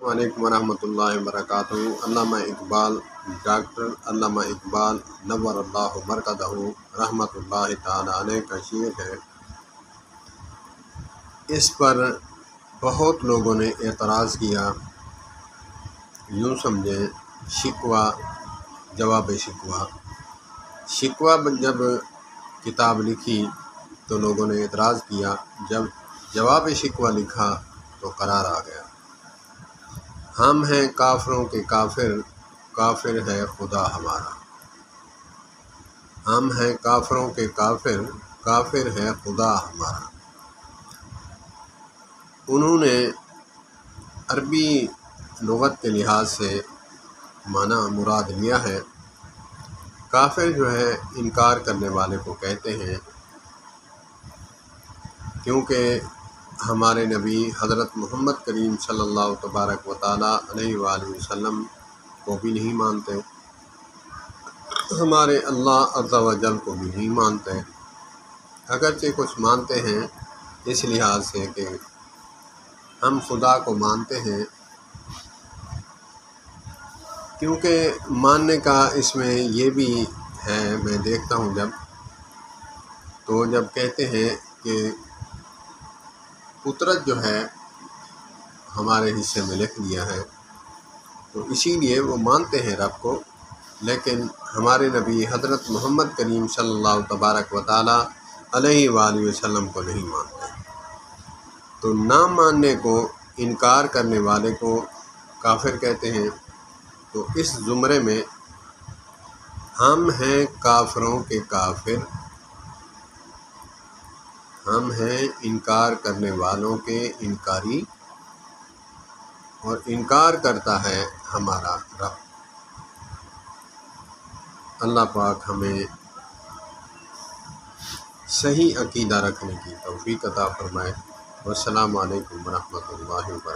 وعلیکم ورحمۃ اللہ وبرکاتہ۔ علامہ اقبال، ڈاکٹر علامہ اقبال نور اللہ مرکزہ رحمۃ اللہ تعالی علیہ کا شعر ہے۔ اس پر بہت لوگوں نے اعتراض کیا، یوں سمجھیں شکوہ جواب شکوہ۔ شکوہ جب کتاب لکھی تو لوگوں نے اعتراض کیا، جب جواب شکوہ لکھا تو قرار آ گیا۔ ہم ہیں کافروں کے کافر، کافر ہے خدا ہمارا۔ ہم ہیں کافروں کے کافر، کافر ہے خدا ہمارا۔ انہوں نے عربی لغت کے لحاظ سے معنی مراد لیا ہے۔ کافر جو ہے انکار کرنے والے کو کہتے ہیں، کیونکہ ہمارے نبی حضرت محمد کریم صلی اللہ تبارک و تعالی علیہ وآلہ وسلم کو بھی نہیں مانتے، ہمارے اللہ عز و جل کو بھی نہیں مانتے، اگرچہ کچھ مانتے ہیں اس لحاظ سے کہ ہم خدا کو مانتے ہیں، کیونکہ ماننے کا اس میں یہ بھی ہے، میں دیکھتا ہوں جب کہتے ہیں کہ فطرت جو ہے ہمارے حصے میں لکھ دیا ہے، تو اسی لیے وہ مانتے ہیں رب کو، لیکن ہمارے نبی حضرت محمد کریم صلی اللہ تبارک و تعالی علیہ وآلہ وسلم کو نہیں مانتے۔ تو نہ ماننے کو، انکار کرنے والے کو کافر کہتے ہیں۔ تو اس زمرے میں ہم ہیں کافروں کے کافر، ہم ہیں انکار کرنے والوں کے انکاری، اور انکار کرتا ہے ہمارا رب۔ اللہ پاک ہمیں صحیح عقیدہ رکھنے کی توفیق عطا فرمائے۔ والسلام علیکم ورحمۃ اللہ وبرکاتہ۔